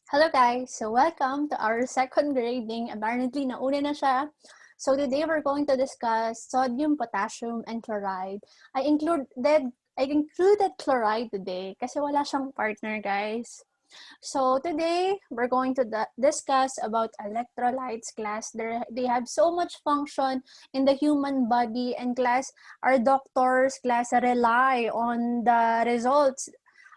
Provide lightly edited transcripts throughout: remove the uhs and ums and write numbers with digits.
Hello guys! So welcome to our second grading. Apparently, nauna na siya. So today we're going to discuss sodium, potassium, and chloride. I included chloride today kasi wala siyang partner, guys. So today we're going to discuss about electrolytes, class. They have so much function in the human body, and class, our doctors, class, rely on the results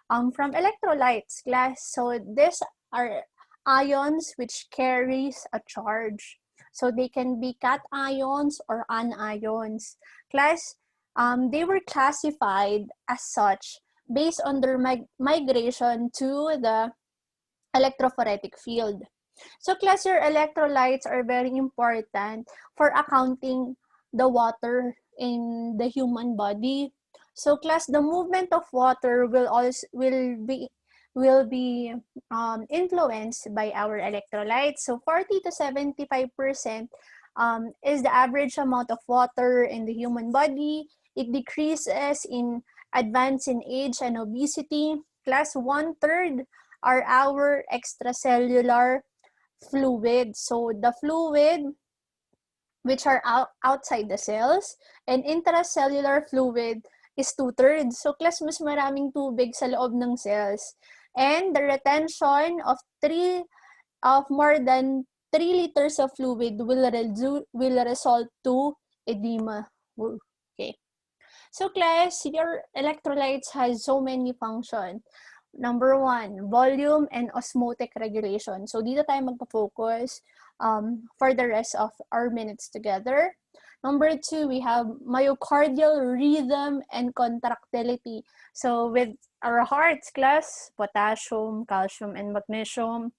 from electrolytes, class. So these are ions which carries a charge. So they can be cations or anions. Class, they were classified as such based on their migration to the electrophoretic field. So class, your electrolytes are very important for accounting the water in the human body. So class, the movement of water will be influenced by our electrolytes. So 40 to 75% is the average amount of water in the human body. It decreases in advance in age and obesity. Class, 1/3 are our extracellular fluid. So the fluid which are outside the cells, and intracellular fluid is 2/3. So class, mas maraming tubig sa loob ng cells. And the retention of more than 3 liters of fluid will result to edema. Okay. So class, your electrolytes has so many functions. Number 1, volume and osmotic regulation. So dito tayo magpo-focus for the rest of our minutes together. Number 2, we have myocardial rhythm and contractility. So with our hearts, class, potassium, calcium, and magnesium.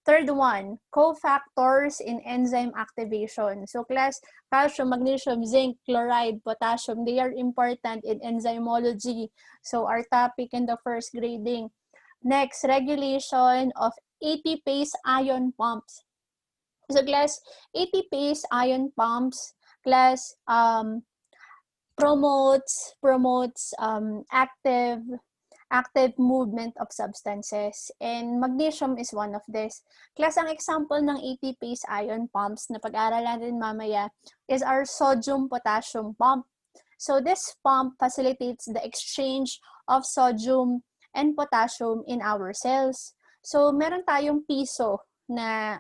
Third one, cofactors in enzyme activation. So class, calcium, magnesium, zinc, chloride, potassium, they are important in enzymology. So our topic in the first grading. Next, regulation of ATPase ion pumps. So class, ATPase ion pumps, class, promotes active movement of substances, and magnesium is one of this. Class, ang example ng ATPase ion pumps na pag-aaralan natin mamaya is our sodium-potassium pump. So this pump facilitates the exchange of sodium and potassium in our cells. So meron tayong piso na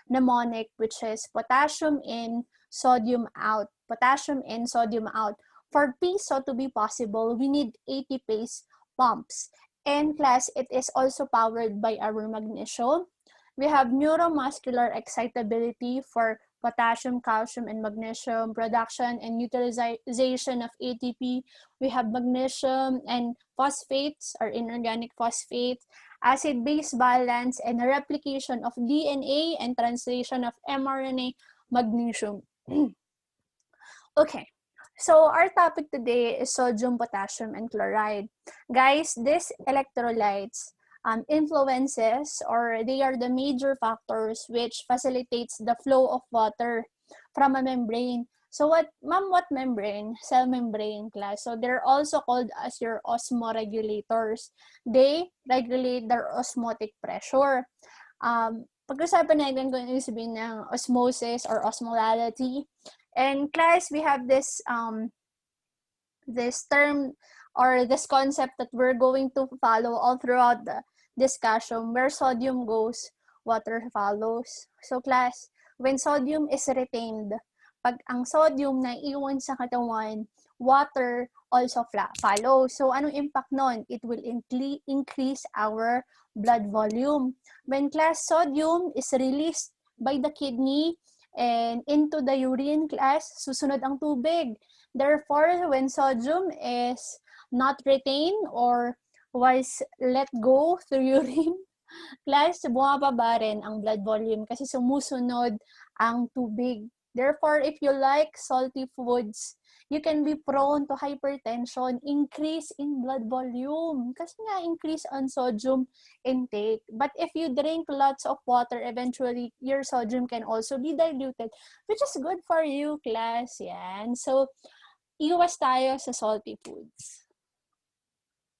mnemonic, which is potassium in, sodium out. Potassium in, sodium out. For piso to be possible, we need ATPase pumps. And class, it is also powered by our magnesium. We have neuromuscular excitability for potassium, calcium, and magnesium production and utilization of ATP. We have magnesium and phosphates or inorganic phosphates, acid-base balance, and replication of DNA and translation of mRNA, magnesium. Okay. So our topic today is sodium, potassium, and chloride. Guys, these electrolytes influences, or they are the major factors which facilitates the flow of water from a membrane. So what membrane? Cell membrane, class. So they're also called as your osmoregulators. They regulate their osmotic pressure. Pag-usapan natin kung ano yung sabihin ng osmosis or osmolality. And class, we have this term or this concept that we're going to follow all throughout the discussion. Where sodium goes, water follows. So class, when sodium is retained, pag ang sodium na iwan sa katawan, water also follows. So anong impact nun? It will increase our blood volume. When class, sodium is released by the kidney and into the urine, class, susunod ang tubig. Therefore, when sodium is not retained or was let go through urine, class, bumababa rin ang blood volume kasi sumusunod ang tubig. Therefore, if you like salty foods, you can be prone to hypertension, increase in blood volume, kasi nga increase on sodium intake. But if you drink lots of water, eventually your sodium can also be diluted, which is good for you, class. Yan. So, iwas tayo sa salty foods.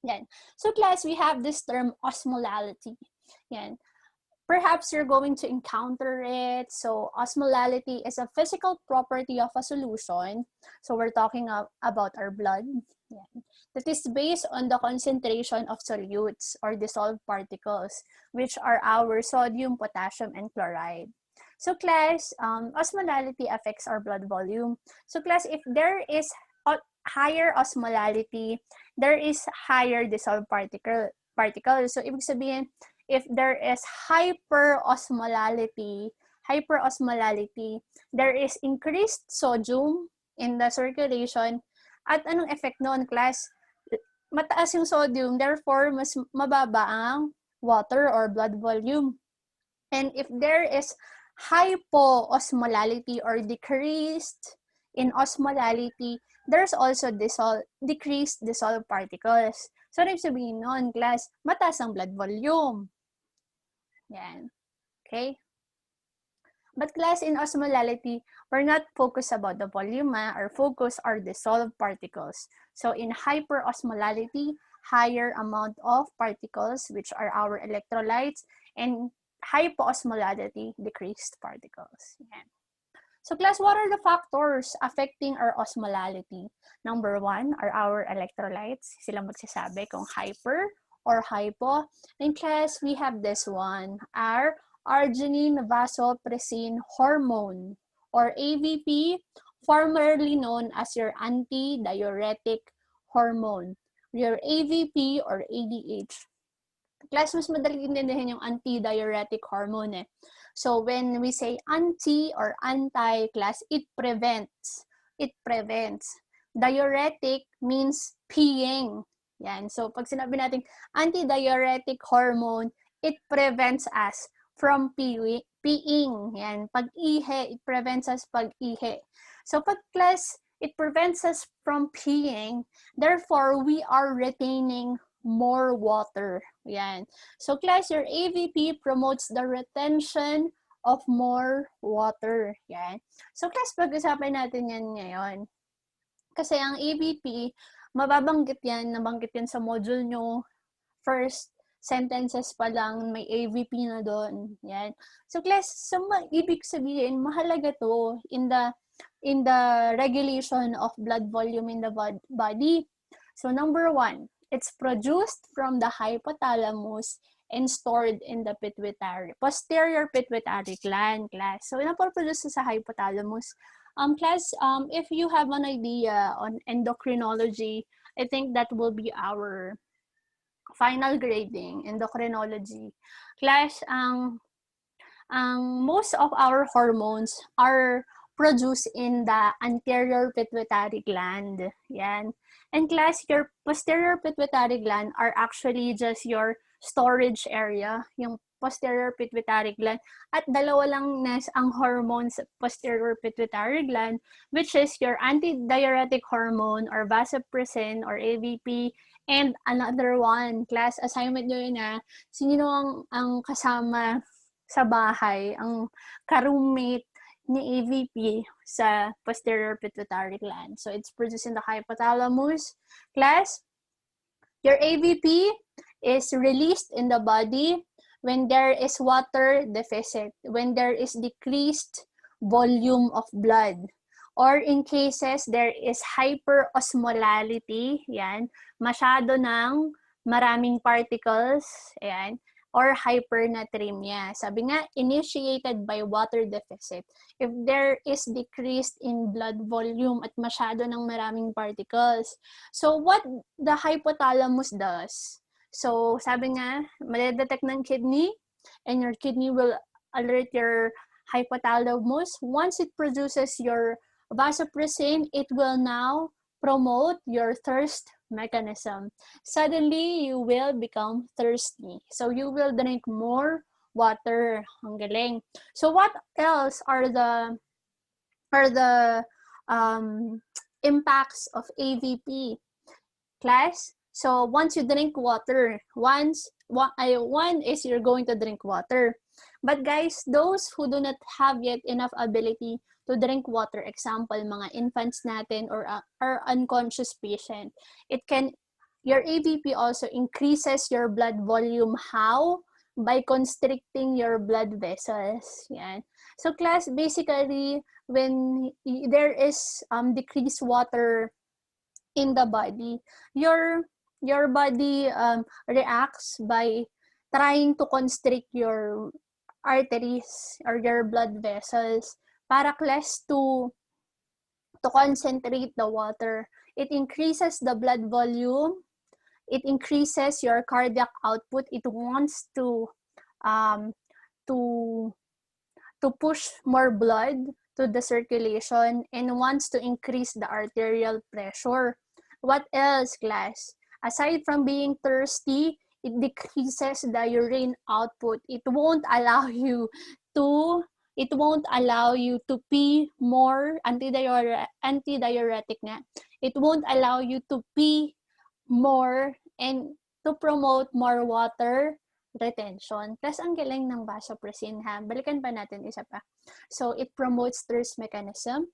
Yan. So, class, we have this term osmolality. Yan. perhaps you're going to encounter it. So osmolality is a physical property of a solution. So we're talking about our blood. Yeah. That is based on the concentration of solutes or dissolved particles, which are our sodium, potassium, and chloride. So class, osmolality affects our blood volume. So class, if there is higher osmolality, there is higher dissolved particles. So ibig sabihin, if there is hyperosmolality, there is increased sodium in the circulation. At anong effect noon, class? Mataas yung sodium, therefore mas mababa ang water or blood volume. And if there is hypoosmolality or decreased in osmolality, there's also decreased dissolved particles. So, ibig sabihin nun, class, mataas ang blood volume. Yan. Okay? But class, in osmolality, we're not focused about the volume. Our focus are dissolved particles. So, in hyperosmolality, higher amount of particles, which are our electrolytes, and hypoosmolality, decreased particles. Yan. So class, what are the factors affecting our osmolality? Number 1 are our electrolytes. Sila magsasabi kung hyper or hypo. In class, we have this one, our arginine vasopressin hormone or AVP, formerly known as your antidiuretic hormone, your AVP or ADH. Class, mas madali intindihin yung antidiuretic hormone. So when we say anti or anti-class, it prevents. It prevents. Diuretic means peeing. Yan. So pag sinabi natin antidiuretic hormone, it prevents us from peeing. Yan. Pag-ihi, it prevents us pag-ihi. So pag class, it prevents us from peeing. Therefore, we are retaining more water. Yan. So class, your AVP promotes the retention of more water. Yan. So class, pag-usapan natin yan ngayon. Kasi ang AVP, nabanggit yan sa module nyo. First sentences pa lang, may AVP na doon. Yan. So class, ibig sabihin, mahalaga to in the regulation of blood volume in the body. So number 1, it's produced from the hypothalamus and stored in the posterior pituitary gland, class. So, napoproduce sa hypothalamus. Class, if you have an idea on endocrinology, I think that will be our final grading, endocrinology. Class, most of our hormones are produced in the anterior pituitary gland. Yan. And class, your posterior pituitary gland are actually just your storage area, yung posterior pituitary gland. At dalawa lang ang hormones posterior pituitary gland, which is your antidiuretic hormone or vasopressin or AVP, and another one, class, assignment nyo yun na, sino ang kasama sa bahay, ang ka-roommate ni AVP sa posterior pituitary gland. So it's produced in the hypothalamus. Class, your AVP is released in the body when there is water deficit, when there is decreased volume of blood, or in cases there is hyperosmolality, yan, masyado ng maraming particles, yan, or hypernatremia. Sabi nga, initiated by water deficit. If there is decreased in blood volume at masyado ng maraming particles. So, what the hypothalamus does? So, sabi nga, madedetect ng kidney, and your kidney will alert your hypothalamus. Once it produces your vasopressin, it will now promote your thirst mechanism. Suddenly, you will become thirsty. So, you will drink more water. Ang galing. So, what else are the impacts of AVP? Class? So, once you drink water, one is you're going to drink water. But guys, those who do not have yet enough ability to drink water, example, mga infants natin or unconscious patient, your AVP also increases your blood volume. How? by constricting your blood vessels. Yan. So class, basically, when there is decreased water in the body, your body reacts by trying to constrict your arteries or your blood vessels para class to concentrate the water. It increases the blood volume. It increases your cardiac output. It wants um, to push more blood to the circulation and wants to increase the arterial pressure. What else, class? Aside from being thirsty, it decreases the urine output. It won't allow you to pee more, antidiuretic na. It won't allow you to pee more and to promote more water retention. Plus, ang galing ng vasopressin, ha? Balikan pa natin isa pa. So, it promotes thirst mechanism.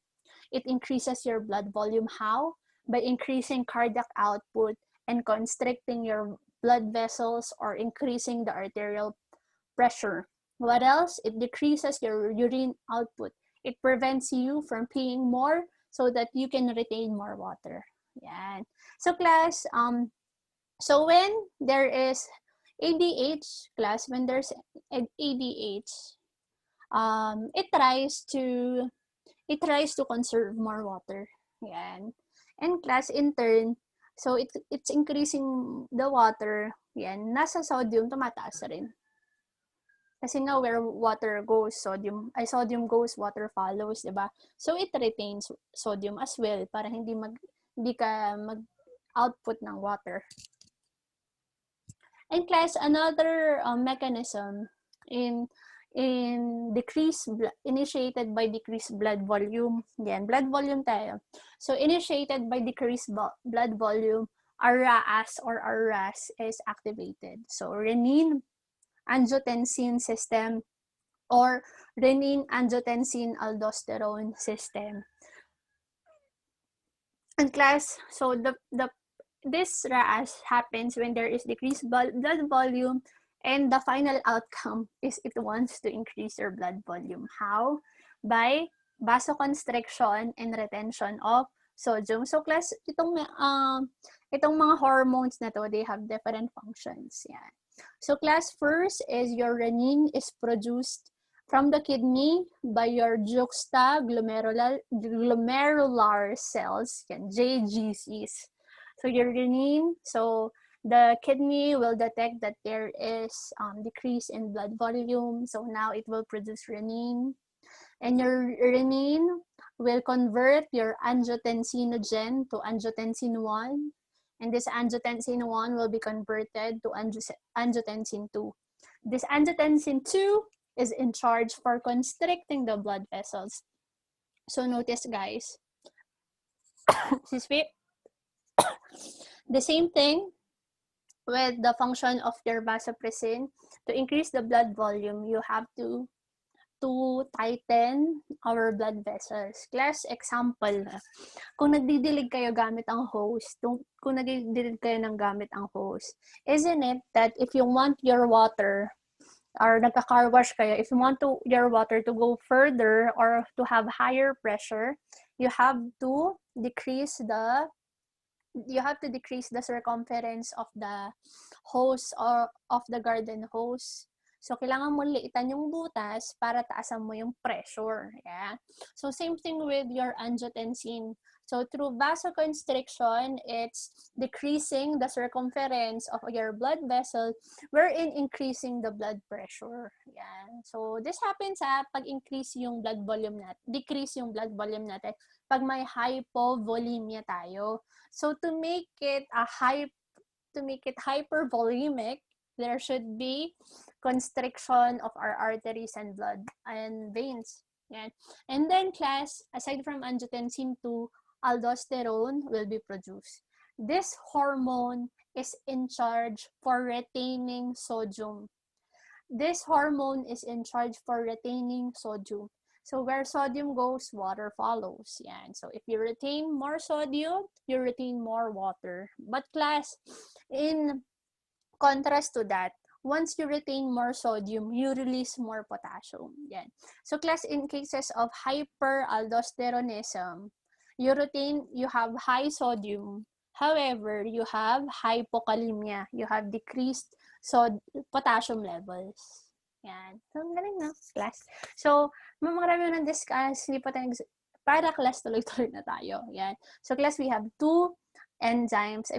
It increases your blood volume. How? By increasing cardiac output and constricting your blood vessels or increasing the arterial pressure. What else? It decreases your urine output. It prevents you from peeing more so that you can retain more water. Yan. So, class, so when there is ADH, class, when there's ADH, it tries to conserve more water. Yan. And class, in turn, so it's increasing the water. Yan. Nasa sodium, tumataas rin. Kasi nga where water goes, sodium goes, water follows, diba? So it retains sodium as well para hindi ka mag-output ng water. And class, another mechanism initiated by decreased blood volume. Yan, blood volume tayo. So initiated by decreased blood volume, RAS or RAS is activated. So renin-angiotensin system or renin-angiotensin-aldosterone system. And class, so this RAS happens when there is decreased blood volume, and the final outcome is it wants to increase your blood volume. How? By vasoconstriction and retention of sodium. So class, itong mga hormones na to, they have different functions. Yeah. So class, first is your renin is produced from the kidney by your juxtaglomerular cells, yan, JGCs. So your renin, so the kidney will detect that there is decrease in blood volume. So now it will produce renin. And your renin will convert your angiotensinogen to angiotensin 1. And this angiotensin 1 will be converted to angiotensin 2. This angiotensin 2 is in charge for constricting the blood vessels. So notice, guys, excuse me, the same thing with the function of your vasopressin. To increase the blood volume, you have to tighten our blood vessels. Class, example, kung nagdidilig kayo gamit ang hose, kung nagdidilig kayo ng gamit ang hose, isn't it that if you want your water, or nagka-car wash kayo, if you want your water to go further or to have higher pressure, you have to decrease the circumference of the hose or of the garden hose. So, kailangan mo liitan yung butas para taasan mo yung pressure. Yeah? So, same thing with your angiotensin. So, through vasoconstriction, it's decreasing the circumference of your blood vessel, wherein increasing the blood pressure. Yeah. So, this happens pag increase yung blood volume natin, decrease yung blood volume natin, pag may hypovolemia tayo. So, to make it hypervolemic, there should be constriction of our arteries and blood and veins. Yeah. And then, class, aside from angiotensin 2, aldosterone will be produced. This hormone is in charge for retaining sodium. This hormone is in charge for retaining sodium. So where sodium goes, water follows. Yeah. So if you retain more sodium, you retain more water. But class, in contrast to that, once you retain more sodium, you release more potassium. Yan. So class, in cases of hyperaldosteronism, you have high sodium. However, you have hypokalemia. You have decreased potassium levels. Yan. So, galing na, class. So, marami na discuss. Hindi pa tayo para class, tuloy-tuloy na tayo. Yan. So, class, we have two enzymes.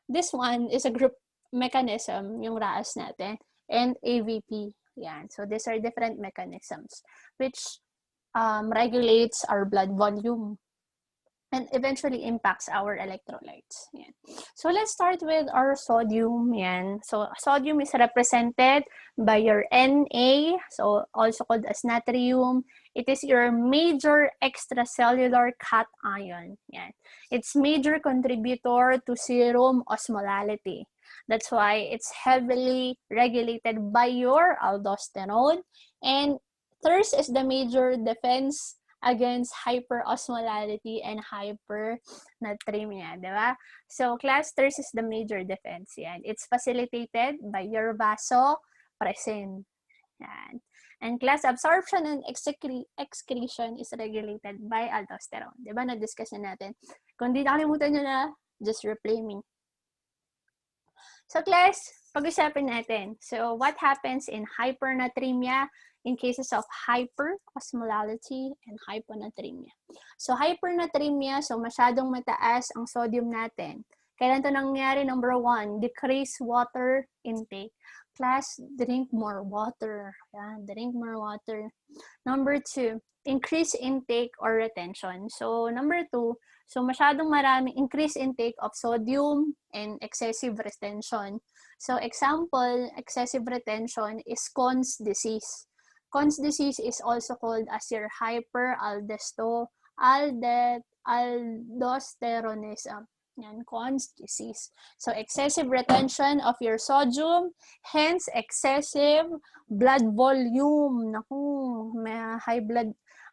This one is a group mechanism, yung RAAS natin, and AVP. Yan. So, these are different mechanisms which regulates our blood volume and eventually impacts our electrolytes. Yan. So, let's start with our sodium. Yan. So, sodium is represented by your Na, so also called as natrium. It is your major extracellular cation. Yan. It's major contributor to serum osmolality. That's why it's heavily regulated by your aldosterone. And thirst is the major defense against hyperosmolality and hypernatremia, di ba? So, class, thirst is the major defense. Yan. It's facilitated by your vasopressin. Yan. And class, absorption and excretion is regulated by aldosterone. Di ba? Na-discuss na natin. Kung di nakalimutan nyo na, just replay me. So, class, pag-usapin natin. So, what happens in hypernatremia in cases of hyperosmolality and hyponatremia? So, hypernatremia, so masyadong mataas ang sodium natin. Kailan ito nangyari? Number 1, decrease water intake. Class, drink more water. Yan, drink more water. Number 2, increase intake or retention. So, number 2, so masyadong maraming increase intake of sodium and excessive retention. So, example, excessive retention is Conn's disease. Conn's disease is also called as your hyperaldosteronism. Yan, Conn's disease. So, excessive retention of your sodium, hence excessive blood volume. Naku, may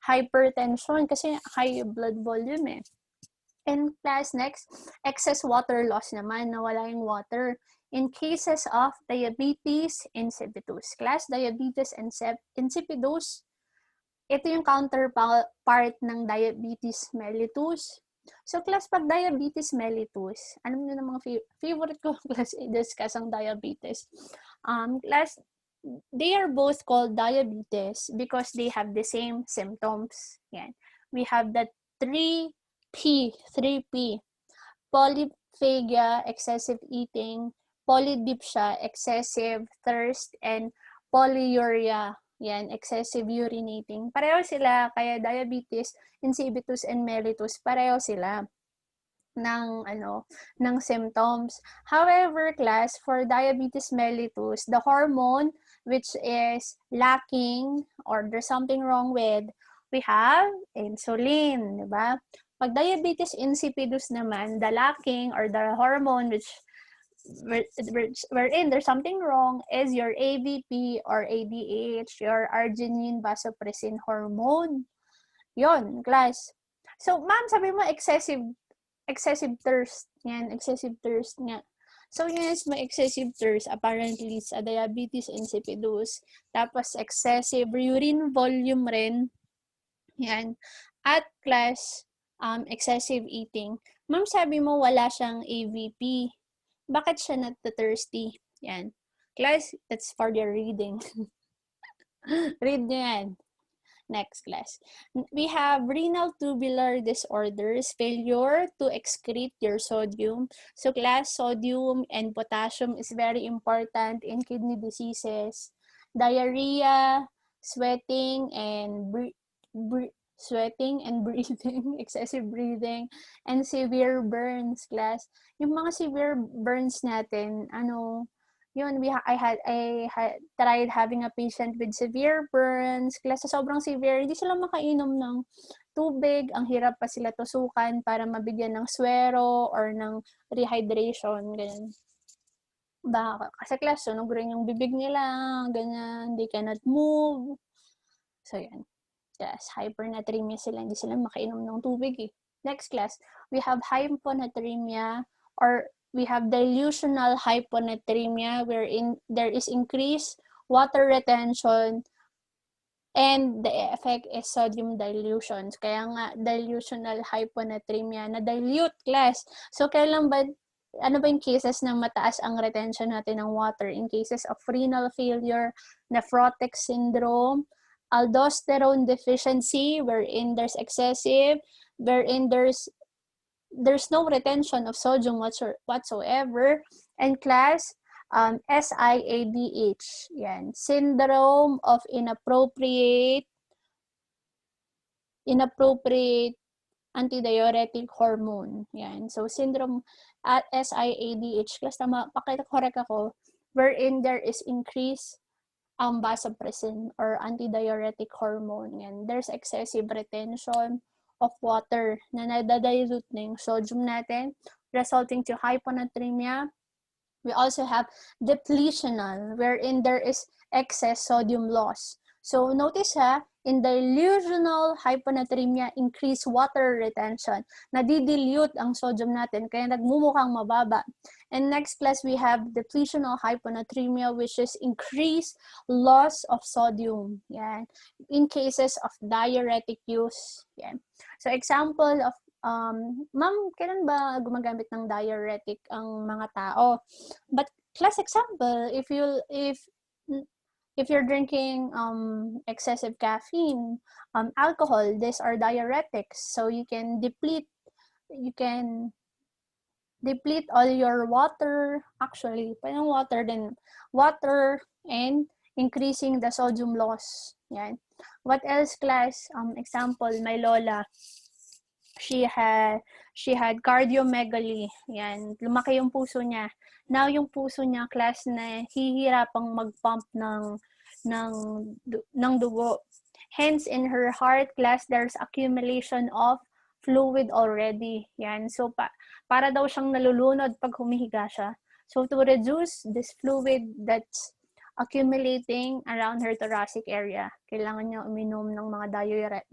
hypertension kasi high blood volume eh. And class, next, excess water loss naman, nawala yung water. In cases of diabetes insipidus. Class, diabetes insipidus, ito yung counterpart ng diabetes mellitus. So, class, pag diabetes mellitus, alam niyo na mga favorite ko class i-discuss ang diabetes. Class, they are both called diabetes because they have the same symptoms. Yan. We have the 3P, polyphagia, excessive eating, polydipsia, excessive thirst, and polyuria, yan, excessive urinating. Pareho sila, kaya diabetes insipidus and mellitus, pareho sila ng symptoms. However, class, for diabetes mellitus, the hormone which is lacking or there's something wrong with, we have insulin, di ba? Pag diabetes insipidus naman, the lacking or the hormone wherein there's something wrong is your AVP or ADH, your arginine vasopressin hormone. Yon, class. So, ma'am, sabi mo excessive thirst. Yan, excessive thirst nga. So, yes, may excessive thirst apparently sa diabetes insipidus. Tapos, excessive urine volume rin. Yan. At class, excessive eating. Ma'am, sabi mo wala siyang AVP. Bakit siya nat-thirsty? Yan. Class, that's for your reading. Read nyo yan. Next class. We have renal tubular disorders, failure to excrete your sodium. So class, sodium and potassium is very important in kidney diseases. Diarrhea, sweating and breathing, excessive breathing, and severe burns, class. Yung mga severe burns natin, yun, I had tried having a patient with severe burns, class, sa sobrang severe, hindi sila makainom ng tubig, ang hirap pa sila tusukan para mabigyan ng swero or ng rehydration, ganyan. Kasi class, sunog rin yung bibig nila, ganyan, they cannot move. So, yan. Yes, hypernatremia sila, hindi sila makainom ng tubig eh. Next class, we have hyponatremia or we have dilutional hyponatremia, wherein there is increased water retention and the effect is sodium dilution. Kaya nga, dilutional hyponatremia, na-dilute class. So, kailan ba, ano ba yung cases na mataas ang retention natin ng water? In cases of renal failure, nephrotic syndrome, aldosterone deficiency, wherein there's excessive, wherein there's no retention of sodium whatsoever, and class, SIADH, yan, syndrome of inappropriate antidiuretic hormone. Yan. So, syndrome at SIADH, class, tama, correct ako, wherein there is increased vasopressin or antidiuretic hormone. Yan. There's excessive retention of water na nadadilute na yung sodium natin, resulting to hyponatremia. We also have depletional, wherein there is excess sodium loss. So, notice in dilutional hyponatremia, increased water retention. Nadidilute ang sodium natin, kaya nagmumukhang mababa. And next class, we have depletional hyponatremia, which is increased loss of sodium. Yan. In cases of diuretic use. Yan. So, example of ma'am, kailan ba gumagamit ng diuretic ang mga tao? But class example, if you're drinking excessive caffeine, alcohol, these are diuretics. So you can deplete all your water, actually, parang water and increasing the sodium loss. Yan. What else, class? Example, my lola, she had cardiomegaly. Yan, lumaki yung puso niya. Now yung puso niya, class, na hihirapang mag-pump ng dugo. Hence, in her heart, class, there's accumulation of fluid already. Yan. So, para daw siyang nalulunod pag humihiga siya. So, to reduce this fluid that's accumulating around her thoracic area, kailangan niya uminom ng mga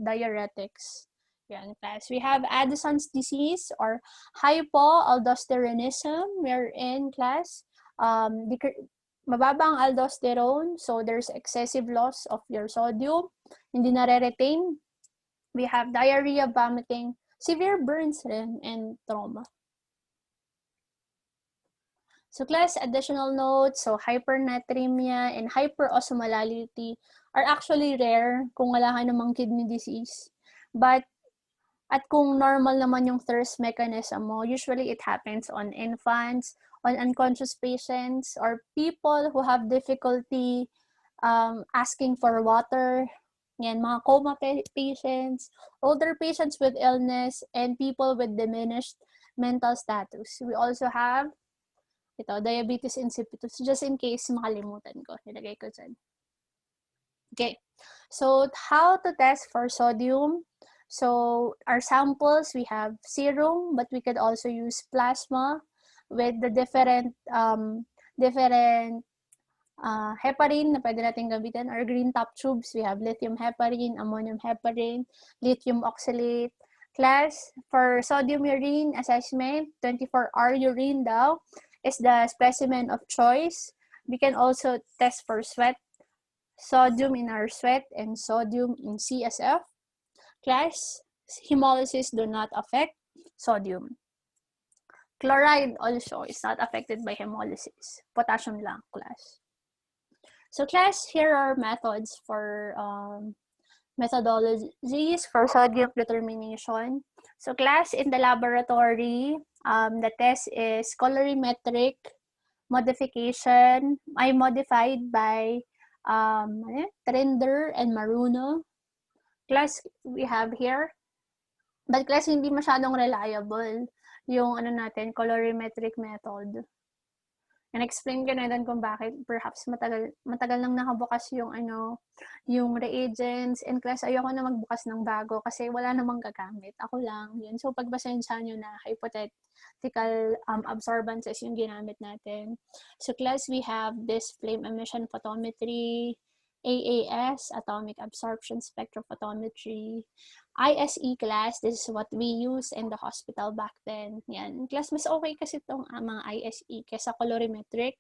diuretics. Yan, class. We have Addison's disease or hypoaldosteronism, wherein, class, mababa ang aldosterone, so there's excessive loss of your sodium, hindi nare-retain. We have diarrhea, vomiting, severe burns rin, and trauma. So, class, additional notes, so hypernatremia and hyperosmolality are actually rare kung wala ka namang kidney disease. At kung normal naman yung thirst mechanism mo, usually it happens on infants, on unconscious patients, or people who have difficulty asking for water. Yan, mga coma patients, older patients with illness, and people with diminished mental status. We also have diabetes insipidus, just in case makalimutan ko. Nilagay ko dyan. Okay. So, how to test for sodium? So, our samples, we have serum, but we could also use plasma with the different heparin na pwede natin gamitin, or green top tubes. We have lithium heparin, ammonium heparin, lithium oxalate. Class, for sodium urine assessment, 24-hour urine daw is the specimen of choice. We can also test for sweat, sodium in our sweat, and sodium in CSF. Class, hemolysis do not affect sodium. Chloride also is not affected by hemolysis. Potassium lang, class. So, class, here are methods for methodologies for sodium determination. So, class, in the laboratory, the test is colorimetric modification, modified by Trinder and Maruno. Class, we have here. But class, hindi masyadong reliable yung colorimetric method. And explain ko na din kung bakit perhaps matagal nang nakabukas yung reagents. And class, ayoko na magbukas ng bago kasi wala namang gagamit. Ako lang. Yun. So, pagbasensya nyo na hypothetical absorbances yung ginamit natin. So, class, we have this flame emission photometry, AAS, atomic absorption spectrophotometry. ISE class, this is what we use in the hospital back then. Yan. Class, mas okay kasi itong mga ISE kesa colorimetric.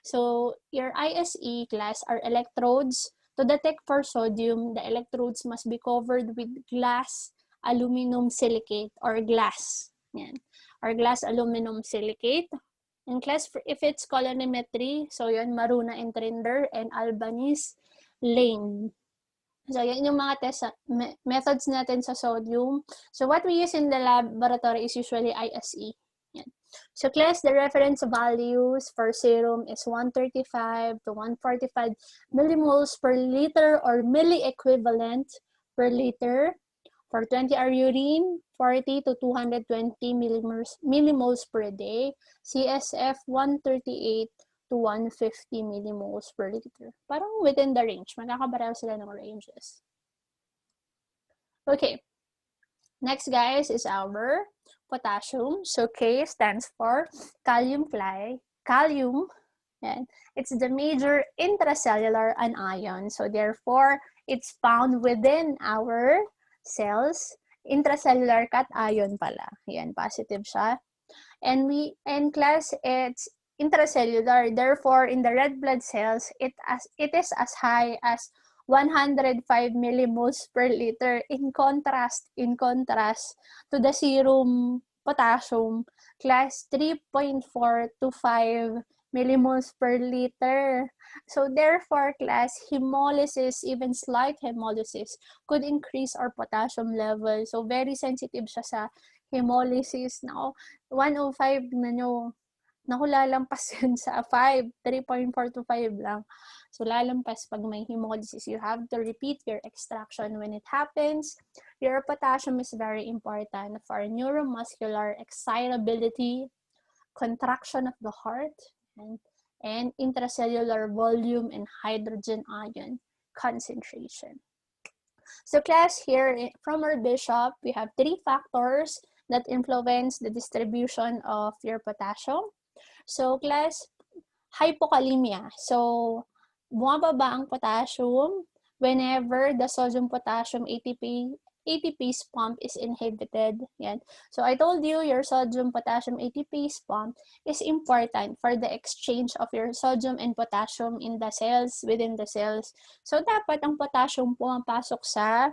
So, your ISE class are electrodes. To detect for sodium, the electrodes must be covered with glass aluminum silicate or glass. Yan. Or glass aluminum silicate. In class, if it's colorimetry, so yun, Maruna and Trinder and Albanese Lane. So, yan yung mga test methods natin sa sodium. So, what we use in the laboratory is usually ISE. Yan. So, class, the reference values for serum is 135 to 145 millimoles per liter or milliequivalent per liter. For 20-hour urine, 40 to 220 millimoles per day. CSF, 138 to 150 millimoles per liter. Parang within the range. Magkakabareho sila ng ranges. Okay. Next, guys, is our potassium. So, K stands for kalium. And it's the major intracellular anion. So, therefore, it's found within our cells. Intracellular cation pala. Yan, positive siya. And class, it's intracellular. Therefore, in the red blood cells, it is as high as 105 millimoles per liter. In contrast to the serum potassium, class 3.4 to 5 millimoles per liter. So therefore, class, hemolysis, even slight hemolysis, could increase our potassium level. So very sensitive siya sa hemolysis. Now, 105 na nyo, naku, lalampas yun sa 5, 3.4 to 5 lang. So, lalampas pag may hemolysis. You have to repeat your extraction when it happens. Your potassium is very important for neuromuscular excitability, contraction of the heart, and intracellular volume and hydrogen ion concentration. So class, here from our bishop, we have 3 factors that influence the distribution of your potassium. So class, hypokalemia. So bumababa ang potassium whenever the sodium-potassium ATPase pump is inhibited. Yan. So I told you your sodium-potassium ATPase pump is important for the exchange of your sodium and potassium in the cells, within the cells. So dapat ang potassium pumapasok sa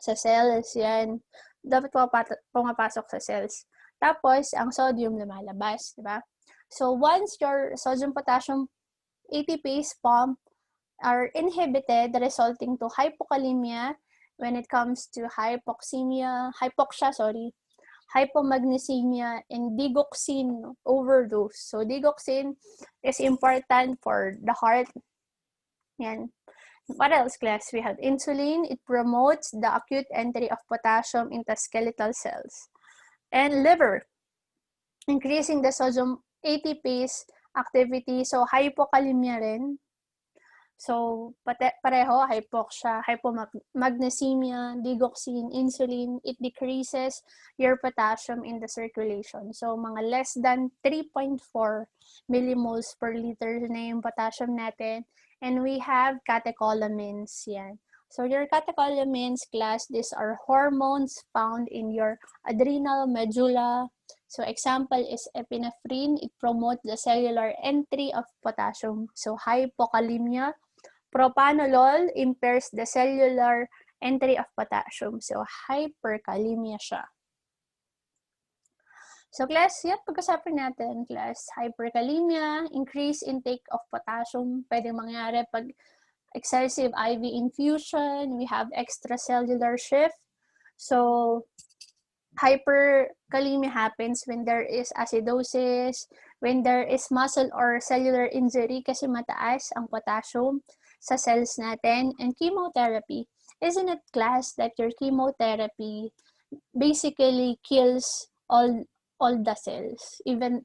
cells. Yan. Dapat pumapasok sa cells. Tapos, ang sodium lumalabas, di ba? So once your sodium-potassium ATPase pump are inhibited, resulting to hypokalemia, when it comes to hypomagnesemia, and digoxin overdose. So digoxin is important for the heart. Yan. What else, class? We have insulin. It promotes the acute entry of potassium into skeletal cells. And liver, increasing the sodium ATPase activity. So hypokalemia rin. So, pareho, hypoxia, hypomagnesemia, digoxin, insulin, it decreases your potassium in the circulation. So, mga less than 3.4 millimoles per liter na yung potassium natin. And we have catecholamines, yan. So, your catecholamines, class, these are hormones found in your adrenal medulla. So, example is epinephrine. It promotes the cellular entry of potassium. So, hypokalemia. Propanolol impairs the cellular entry of potassium. So, hyperkalemia siya. So, class, yan, pag-usapan natin, class, hyperkalemia, increased intake of potassium, pwedeng mangyari pag excessive IV infusion, we have extracellular shift. So, hyperkalemia happens when there is acidosis, when there is muscle or cellular injury kasi mataas ang potassium sa cells natin, and chemotherapy. Isn't it, class, that your chemotherapy basically kills all the cells? Even,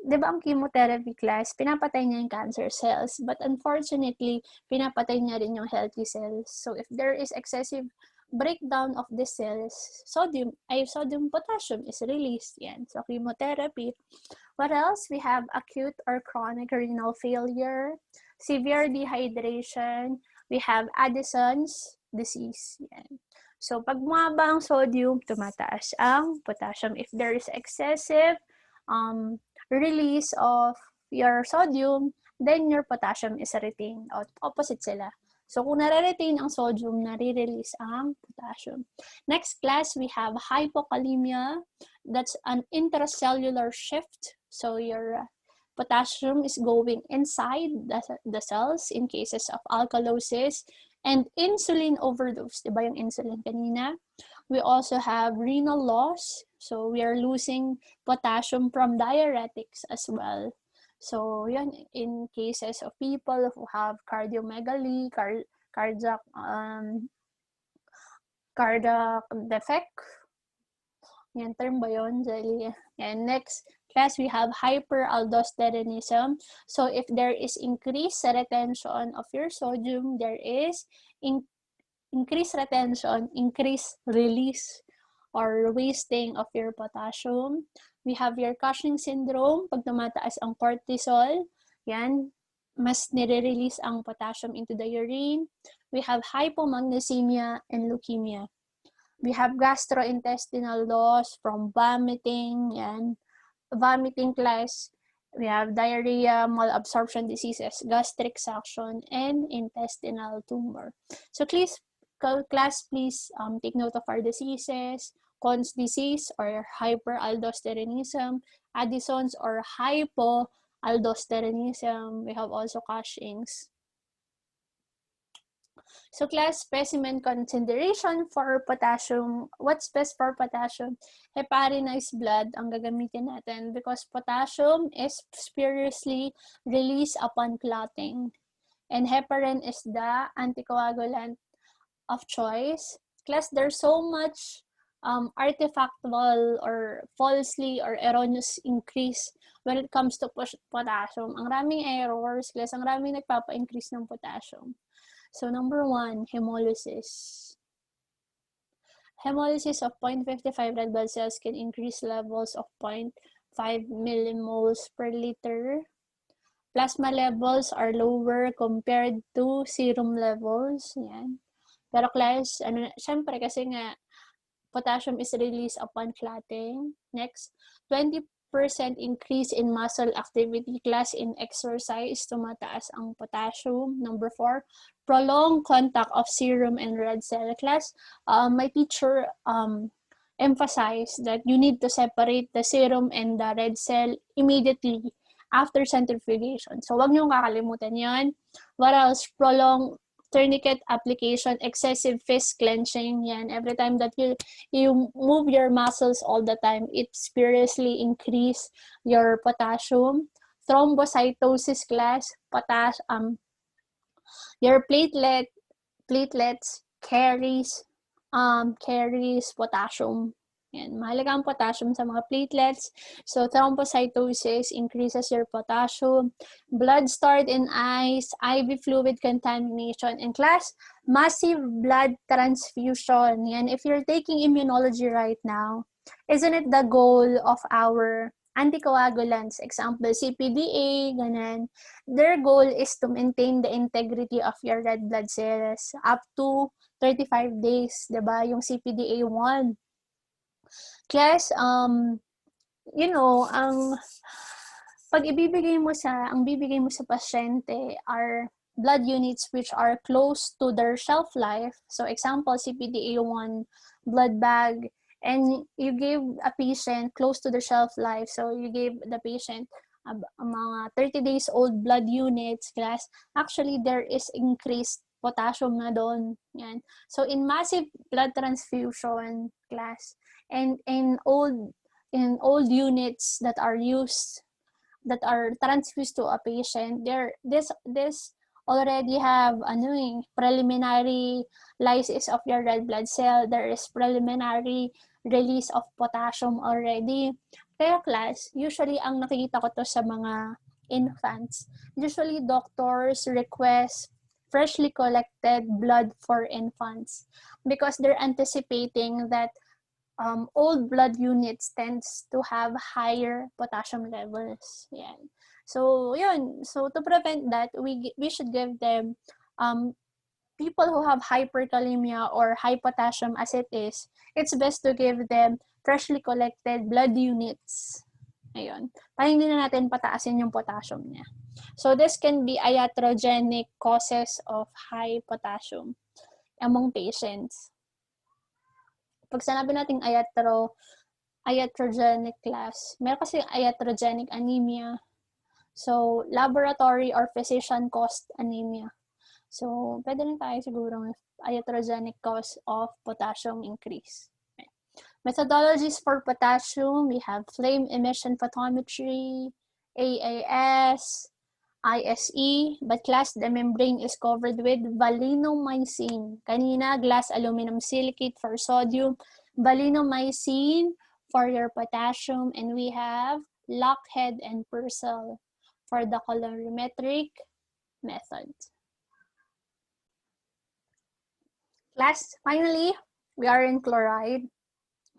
di ba ang chemotherapy, class, pinapatay niya yung cancer cells, but unfortunately, pinapatay niya rin yung healthy cells. So if there is excessive breakdown of the cells, sodium potassium is released. Yan. So chemotherapy. What else? We have acute or chronic renal failure. severe dehydration, we have Addison's disease. Yan. So, pag bumaba ang sodium, tumataas ang potassium. If there is excessive release of your sodium, then your potassium is retained. Opposite sila. So, kung nare-retain ang sodium, nare-release ang potassium. Next class, we have hypokalemia. That's an intracellular shift. So, your potassium is going inside the cells in cases of alkalosis. And insulin overdose, diba yung insulin kanina? We also have renal loss. So, we are losing potassium from diuretics as well. So, yan, in cases of people who have cardiomegaly, cardiac defect. Yan, term ba yun, Zelia? And next class, we have hyperaldosteronism. So, if there is increased retention of your sodium, there is increased retention, increased release, or wasting of your potassium. We have your Cushing syndrome. Pag tumataas ang cortisol, yan, mas nire-release ang potassium into the urine. We have hypomagnesemia and leukemia. We have gastrointestinal loss from vomiting, yan. Vomiting class, we have diarrhea, malabsorption diseases, gastric suction, and intestinal tumor. So class, please take note of our diseases: Conn's disease or hyperaldosteronism, Addison's or hypoaldosteronism. We have also Cushing's. So class, specimen consideration for potassium. What's best for potassium? Heparinized blood ang gagamitin natin because potassium is spuriously released upon clotting. And heparin is the anticoagulant of choice. Class, there's so much artifactual or falsely or erroneous increase when it comes to potassium. Ang raming errors, class, ang raming nagpapa-increase ng potassium. So, number 1, hemolysis. Hemolysis of 0.55 red blood cells can increase levels of 0.5 millimoles per liter. Plasma levels are lower compared to serum levels. Yan. Pero class, syempre kasi nga, potassium is released upon clotting. Next, 20% increase in muscle activity class in exercise, tumataas ang potassium. Number 4, prolonged contact of serum and red cell class. My teacher emphasized that you need to separate the serum and the red cell immediately after centrifugation. So, wag niyong kakalimutan yan. What else? Prolonged tourniquet application, excessive fist clenching, yan. Every time that you move your muscles all the time, it seriously increase your potassium. Thrombocytosis class, your platelets carries potassium. Yan, mahalaga ang potassium sa mga platelets. So, thrombocytosis increases your potassium. Blood stored in eyes, IV fluid contamination. In class, massive blood transfusion. Yan, if you're taking immunology right now, isn't it the goal of our anticoagulants? Example, CPDA, ganun. Their goal is to maintain the integrity of your red blood cells up to 35 days, diba? Yung CPDA 1. Class, you know, ang bibigay mo sa pasyente are blood units which are close to their shelf life. So, example, CPDA1 blood bag, and you give a patient close to the shelf life. So, you give the patient mga 30 days old blood units, class. Actually, there is increased potassium na doon. Yan. So, in massive blood transfusion, class, and in old units that are transfused to a patient, this already have preliminary lysis of your red blood cell. There is preliminary release of potassium already. Kaya class, usually ang nakikita ko to sa mga infants, usually doctors request freshly collected blood for infants because they're anticipating that old blood units tends to have higher potassium levels. Yan. So, yun. So, to prevent that, we should give them people who have hyperkalemia or high potassium as it is, it's best to give them freshly collected blood units. Ayun. Para hindi na natin pataasin yung potassium niya. So, this can be iatrogenic causes of high potassium among patients. Pag sinabi natin iatrogenic class, meron kasi iatrogenic anemia. So, laboratory or physician-caused anemia. So, pwede rin tayo siguro ng iatrogenic cause of potassium increase. Okay. Methodologies for potassium, we have flame emission photometry, AAS, ISE, but class the membrane is covered with valinomycin. Kanina, glass aluminum silicate for sodium, valinomycin for your potassium, and we have Lockheed and Purcell for the colorimetric method. Class, finally, we are in chloride.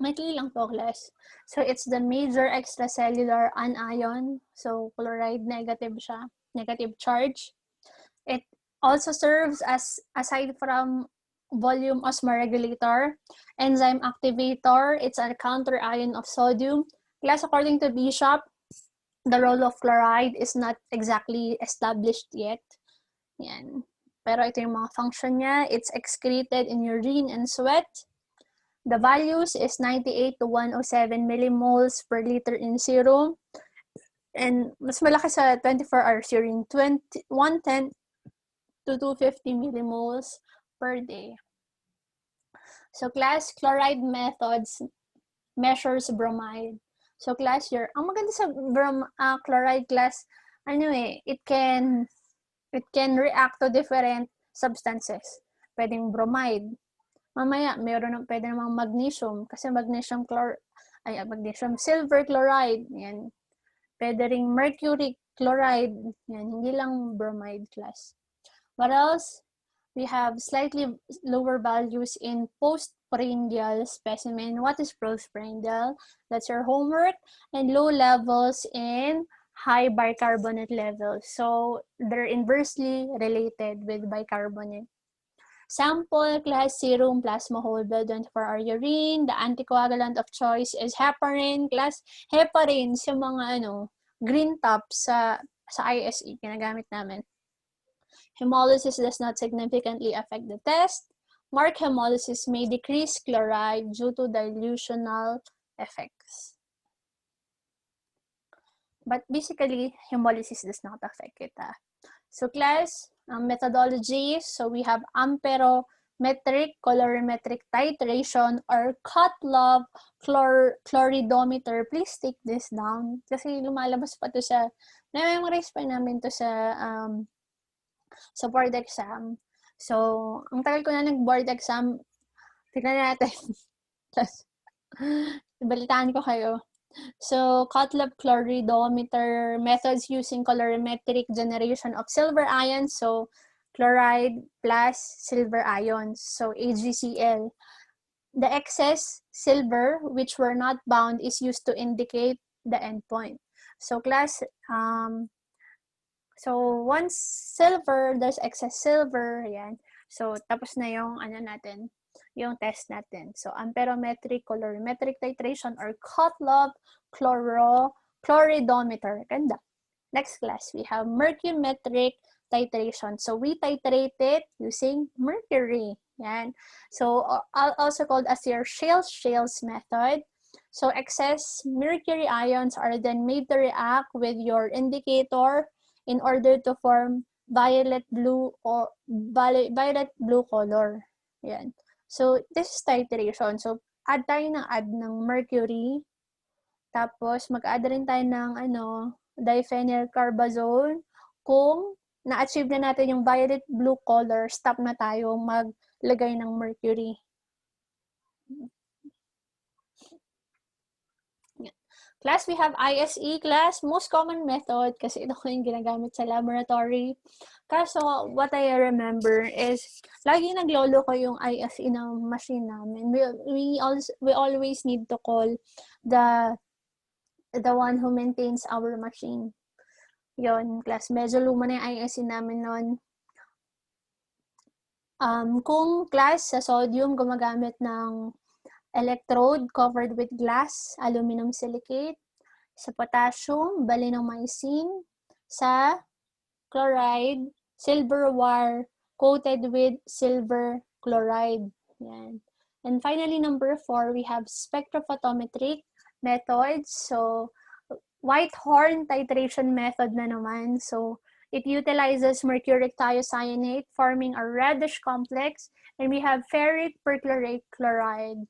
Maikli lang to, class. So, it's the major extracellular anion. So, chloride, negative siya. Negative charge. It also serves as, aside from volume osmoregulator, enzyme activator, it's a counter ion of sodium. Class, according to Bishop, the role of chloride is not exactly established yet. Yan. Pero ito yung mga function niya. It's excreted in urine and sweat. The values is 98 to 107 millimoles per liter in serum. And mas malaki sa 24 hours urine, 110 to 250 millimoles per day. So class, chloride methods measures bromide. So class, ang maganda sa chloride class, it can react to different substances. Pwedeng bromide. Mamaya, pwede namang magnesium, kasi magnesium silver chloride, yan. Pwede ring mercury chloride, yan, hindi lang bromide class. What else? We have slightly lower values in postprandial specimen. What is postprandial? That's your homework. And low levels in high bicarbonate levels. So, they're inversely related with bicarbonate. Sample, class, serum, plasma whole blood, 24-hour urine. The anticoagulant of choice is heparin. Class, heparin, yung mga green top sa ISE, ginagamit namin. Hemolysis does not significantly affect the test. Marked hemolysis may decrease chloride due to dilutional effects. But basically, hemolysis does not affect it. So class, methodology, so we have amperometric colorimetric titration or Kotlov chloridometer. Please take this down kasi lumalabas pa to sa, na-memorize pa namin to sa board exam. So, ang tagal ko na nag-board exam, tignan natin. Balitaan ko kayo. So, Kotlov chloridometer methods using colorimetric generation of silver ions. So, chloride plus silver ions. So, AgCl. The excess silver, which were not bound, is used to indicate the endpoint. So, class, so once silver, there's excess silver, yan. So, tapos na yung natin, yung test natin. So, amperometric colorimetric titration or Kotlov chloridometer. Ganda. Next class, we have mercurymetric titration. So, we titrate it using mercury. Yan. So, also called as your Shales method. So, excess mercury ions are then made to react with your indicator in order to form violet blue color. Yan. So, this is titration. So, add ng mercury. Tapos, mag-add rin tayo ng diphenylcarbazole. Kung na-achieve na natin yung violet blue color, stop na tayo maglagay ng mercury. Class, we have ISE class. Most common method, kasi ito ko yung ginagamit sa laboratory. Kaso, what I remember is, lagi naglolo ko yung ISE ng machine namin. We always need to call the one who maintains our machine. Yon, class. Medyo luma na yung ISE namin noon. Kung class sa sodium, gumagamit ng electrode covered with glass, aluminum silicate. Sa potassium, balinomycin. Sa chloride, silver wire coated with silver chloride. Yan. And finally, number 4, we have spectrophotometric methods. So, white horn titration method na naman. So, it utilizes mercuric thiocyanate forming a reddish complex. And we have ferric perchlorate chloride.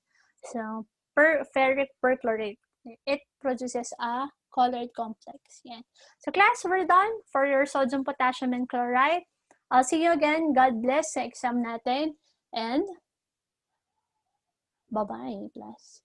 So, ferric perchlorate. It produces a colored complex. Yan. So class, we're done for your sodium, potassium, and chloride. I'll see you again. God bless sa exam natin. And bye-bye, class.